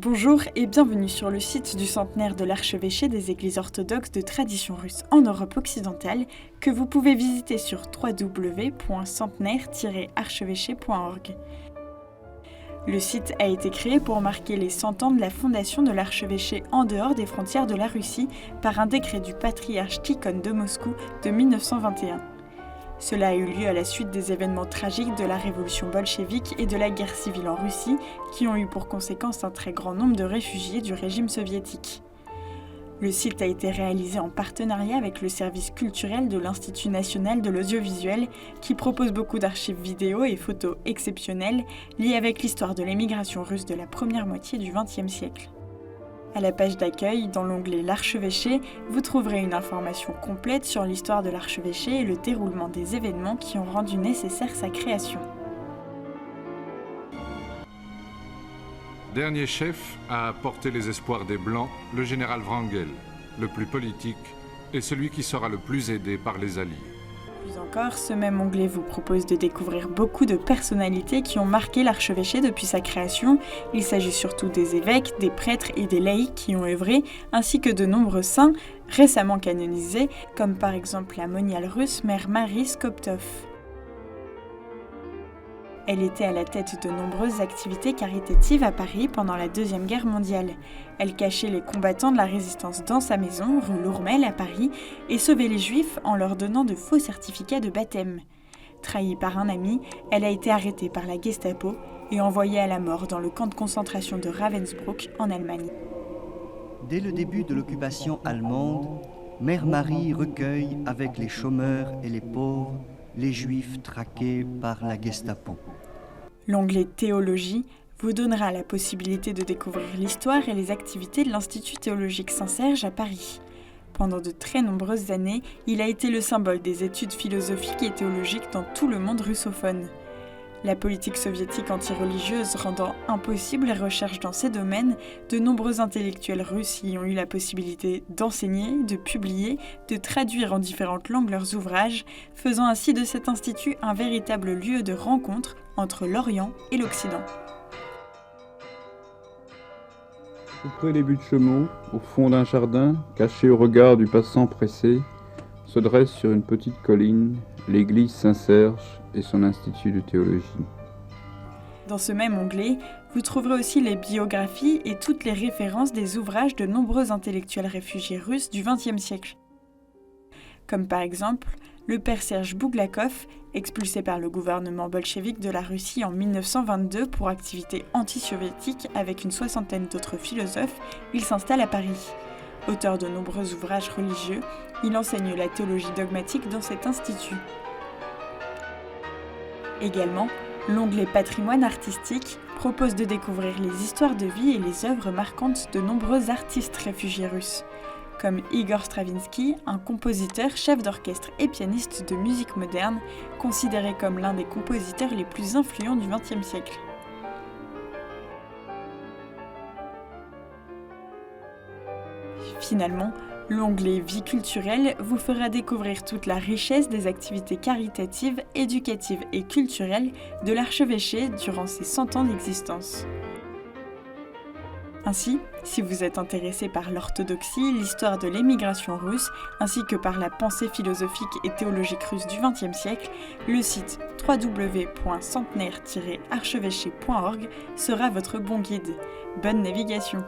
Bonjour et bienvenue sur le site du centenaire de l'archevêché des Églises orthodoxes de tradition russe en Europe occidentale que vous pouvez visiter sur www.centenaire-archevêché.org. Le site a été créé pour marquer les 100 ans de la fondation de l'archevêché en dehors des frontières de la Russie par un décret du patriarche Tikhon de Moscou de 1921. Cela a eu lieu à la suite des événements tragiques de la révolution bolchevique et de la guerre civile en Russie, qui ont eu pour conséquence un très grand nombre de réfugiés du régime soviétique. Le site a été réalisé en partenariat avec le service culturel de l'Institut national de l'audiovisuel, qui propose beaucoup d'archives vidéo et photos exceptionnelles liées avec l'histoire de l'émigration russe de la première moitié du XXe siècle. À la page d'accueil, dans l'onglet L'archevêché, vous trouverez une information complète sur l'histoire de l'archevêché et le déroulement des événements qui ont rendu nécessaire sa création. Dernier chef à porter les espoirs des Blancs, le général Wrangel, le plus politique et celui qui sera le plus aidé par les Alliés. Plus encore, ce même onglet vous propose de découvrir beaucoup de personnalités qui ont marqué l'archevêché depuis sa création. Il s'agit surtout des évêques, des prêtres et des laïcs qui ont œuvré, ainsi que de nombreux saints récemment canonisés, comme par exemple la moniale russe Mère Marie Skobtsov. Elle était à la tête de nombreuses activités caritatives à Paris pendant la Deuxième Guerre mondiale. Elle cachait les combattants de la résistance dans sa maison, rue Lourmel à Paris, et sauvait les Juifs en leur donnant de faux certificats de baptême. Trahie par un ami, elle a été arrêtée par la Gestapo et envoyée à la mort dans le camp de concentration de Ravensbrück en Allemagne. Dès le début de l'occupation allemande, Mère Marie recueille avec les chômeurs et les pauvres les Juifs traqués par la Gestapo. L'onglet Théologie vous donnera la possibilité de découvrir l'histoire et les activités de l'Institut théologique Saint-Serge à Paris. Pendant de très nombreuses années, il a été le symbole des études philosophiques et théologiques dans tout le monde russophone. La politique soviétique anti-religieuse rendant impossible les recherches dans ces domaines, de nombreux intellectuels russes y ont eu la possibilité d'enseigner, de publier, de traduire en différentes langues leurs ouvrages, faisant ainsi de cet institut un véritable lieu de rencontre entre l'Orient et l'Occident. Tout près des buts de Chaumont, au fond d'un jardin, caché au regard du passant pressé, se dresse sur une petite colline l'église Saint-Serge et son institut de théologie. Dans ce même onglet, vous trouverez aussi les biographies et toutes les références des ouvrages de nombreux intellectuels réfugiés russes du XXe siècle. Comme par exemple le père Serge Bouglakov, expulsé par le gouvernement bolchevique de la Russie en 1922 pour activité anti-soviétique avec une soixantaine d'autres philosophes, il s'installe à Paris. Auteur de nombreux ouvrages religieux, il enseigne la théologie dogmatique dans cet institut. Également, l'onglet Patrimoine artistique propose de découvrir les histoires de vie et les œuvres marquantes de nombreux artistes réfugiés russes, comme Igor Stravinsky, un compositeur, chef d'orchestre et pianiste de musique moderne, considéré comme l'un des compositeurs les plus influents du XXe siècle. Finalement, l'onglet Vie culturelle vous fera découvrir toute la richesse des activités caritatives, éducatives et culturelles de l'archevêché durant ses 100 ans d'existence. Ainsi, si vous êtes intéressé par l'orthodoxie, l'histoire de l'émigration russe, ainsi que par la pensée philosophique et théologique russe du XXe siècle, le site www.centenaire-archevêché.org sera votre bon guide. Bonne navigation!